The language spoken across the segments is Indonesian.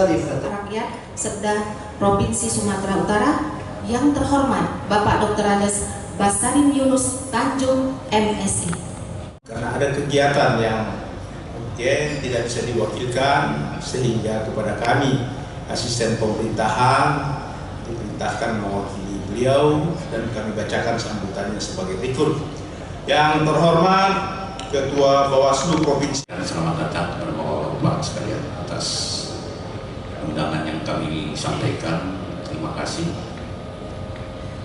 sekali rakyat Setda Provinsi Sumatera Utara yang terhormat Bapak Dr. Andes Basarim Yunus Tanjung MSI. Karena ada kegiatan yang mungkin tidak bisa diwakilkan, sehingga kepada kami asisten pemerintahan diperintahkan mewakili beliau dan kami bacakan sambutannya sebagai berikut. Yang terhormat Ketua Bawaslu Provinsi. Selamat datang kepada Bapak sekalian atas undangan yang kami sampaikan. Terima kasih.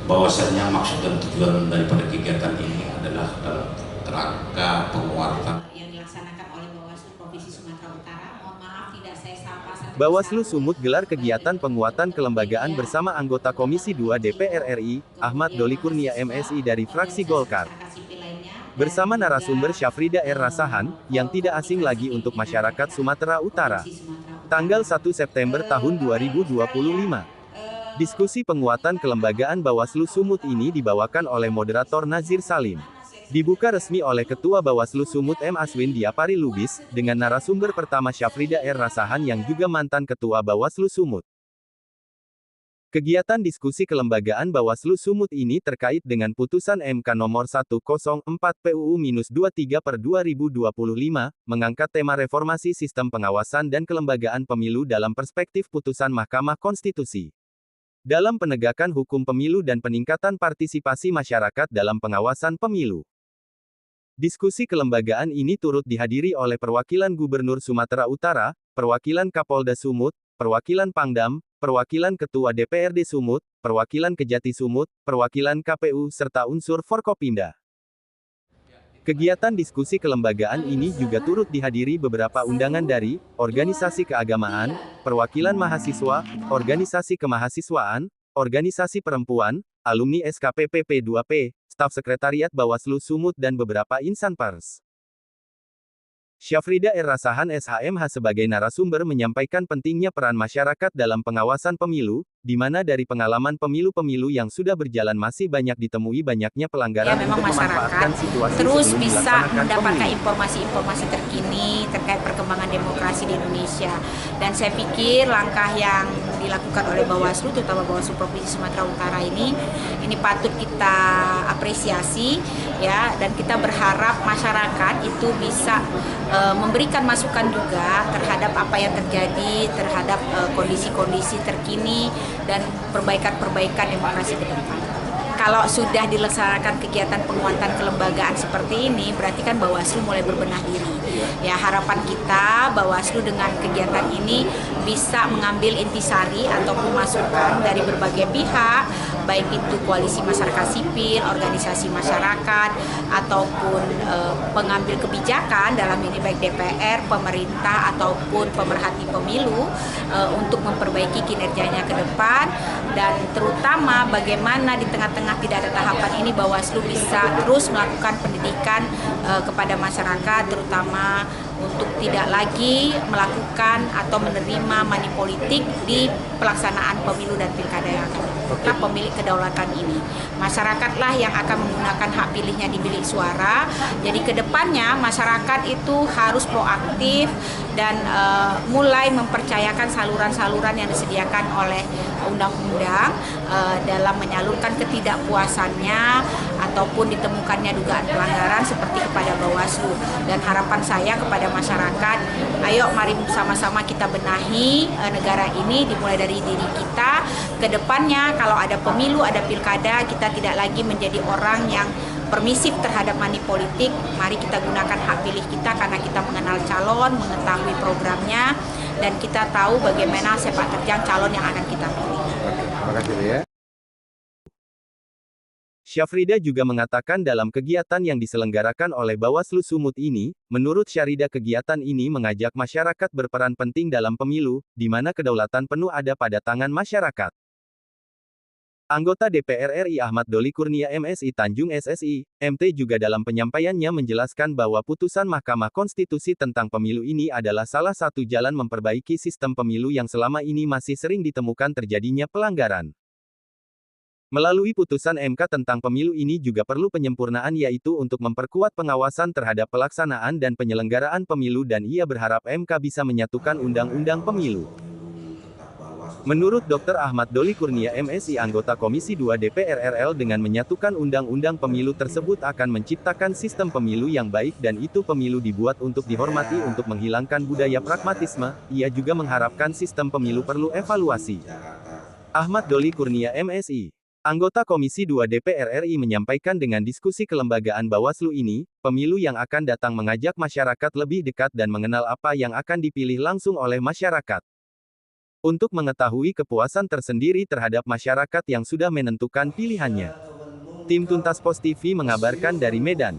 Bahwasanya maksud dan tujuan daripada kegiatan ini adalah dalam kerangka penguatan Yang dilaksanakan oleh Bawaslu Provinsi Sumatera Utara. Mohon maaf tidak saya sapa. Bawaslu Sumut gelar kegiatan penguatan kelembagaan bersama anggota Komisi 2 DPR RI, Ahmad Doli Kurnia MSI dari fraksi Golkar. Bersama narasumber Syafrida R. Rasahan, yang tidak asing lagi untuk masyarakat Sumatera Utara. Tanggal 1 September tahun 2025. Diskusi penguatan kelembagaan Bawaslu Sumut ini dibawakan oleh moderator Nazir Salim. Dibuka resmi oleh Ketua Bawaslu Sumut M. Aswin Diapari Lubis, dengan narasumber pertama Syafrida R. Rasahan yang juga mantan Ketua Bawaslu Sumut. Kegiatan diskusi kelembagaan Bawaslu Sumut ini terkait dengan putusan MK nomor 104 PUU-23/2025, mengangkat tema reformasi sistem pengawasan dan kelembagaan pemilu dalam perspektif putusan Mahkamah Konstitusi. Dalam penegakan hukum pemilu dan peningkatan partisipasi masyarakat dalam pengawasan pemilu. Diskusi kelembagaan ini turut dihadiri oleh perwakilan Gubernur Sumatera Utara, perwakilan Kapolda Sumut, perwakilan Pangdam, perwakilan Ketua DPRD Sumut, perwakilan Kejati Sumut, perwakilan KPU, serta unsur Forkopimda. Kegiatan diskusi kelembagaan ini juga turut dihadiri beberapa undangan dari organisasi keagamaan, perwakilan mahasiswa, organisasi kemahasiswaan, organisasi perempuan, alumni SKPP P2P, staf sekretariat Bawaslu Sumut dan beberapa insan pers. Syafrida R. Rasahan SHMH sebagai narasumber menyampaikan pentingnya peran masyarakat dalam pengawasan pemilu, di mana dari pengalaman pemilu-pemilu yang sudah berjalan masih banyak ditemui banyaknya pelanggaran memang untuk masyarakat memanfaatkan situasi terus sebelum bisa dilaksanakan mendapatkan pemilu. informasi-informasi terkini terkait perkembangan demokrasi di Indonesia. Dan saya pikir langkah yang dilakukan oleh Bawaslu, terutama Bawaslu Provinsi Sumatera Utara ini patut kita apresiasi ya, dan kita berharap masyarakat itu bisa memberikan masukan juga terhadap apa yang terjadi, terhadap kondisi-kondisi terkini dan perbaikan-perbaikan demokrasi ke depan. Kalau sudah dilaksanakan kegiatan penguatan kelembagaan seperti ini, berarti kan Bawaslu mulai berbenah diri. Ya, harapan kita Bawaslu dengan kegiatan ini bisa mengambil intisari ataupun masukan dari berbagai pihak, baik itu koalisi masyarakat sipil, organisasi masyarakat, ataupun pengambil kebijakan dalam ini baik DPR, pemerintah, ataupun pemerhati pemilu untuk memperbaiki kinerjanya ke depan, dan terutama bagaimana di tengah-tengah tidak ada tahapan ini Bawaslu bisa terus melakukan pendidikan kepada masyarakat, terutama untuk tidak lagi melakukan atau menerima money politik di pelaksanaan pemilu dan pilkada yang akan datang. Kita pemilik kedaulatan ini. Masyarakatlah yang akan menggunakan hak pilihnya di bilik suara. Jadi kedepannya masyarakat itu harus proaktif dan mulai mempercayakan saluran-saluran yang disediakan oleh undang-undang dalam menyalurkan ketidakpuasannya ataupun ditemukannya dugaan pelanggaran seperti kepada Bawaslu. Dan harapan saya kepada masyarakat, ayo mari sama-sama kita benahi negara ini, dimulai dari diri kita. Kedepannya kalau ada pemilu, ada pilkada, kita tidak lagi menjadi orang yang permisif terhadap money politik. Mari kita gunakan hak pilih kita karena kita mengenal calon, mengetahui programnya, dan kita tahu bagaimana sepak terjang calon yang akan kita pilih. Terima kasih ya. Syafrida juga mengatakan dalam kegiatan yang diselenggarakan oleh Bawaslu Sumut ini, menurut Syafrida kegiatan ini mengajak masyarakat berperan penting dalam pemilu, di mana kedaulatan penuh ada pada tangan masyarakat. Anggota DPR RI Ahmad Doli Kurnia MSI Tanjung SSI, MT juga dalam penyampaiannya menjelaskan bahwa putusan Mahkamah Konstitusi tentang pemilu ini adalah salah satu jalan memperbaiki sistem pemilu yang selama ini masih sering ditemukan terjadinya pelanggaran. Melalui putusan MK tentang pemilu ini juga perlu penyempurnaan, yaitu untuk memperkuat pengawasan terhadap pelaksanaan dan penyelenggaraan pemilu, dan ia berharap MK bisa menyatukan undang-undang pemilu. Menurut Dr. Ahmad Doli Kurnia MSI anggota Komisi 2 DPR RL, dengan menyatukan undang-undang pemilu tersebut akan menciptakan sistem pemilu yang baik dan itu pemilu dibuat untuk dihormati untuk menghilangkan budaya pragmatisme. Ia juga mengharapkan sistem pemilu perlu evaluasi. Ahmad Doli Kurnia MSI, anggota Komisi 2 DPR RI, menyampaikan dengan diskusi kelembagaan Bawaslu ini, pemilu yang akan datang mengajak masyarakat lebih dekat dan mengenal apa yang akan dipilih langsung oleh masyarakat. Untuk mengetahui kepuasan tersendiri terhadap masyarakat yang sudah menentukan pilihannya. Tim Tuntas Pos TV mengabarkan dari Medan.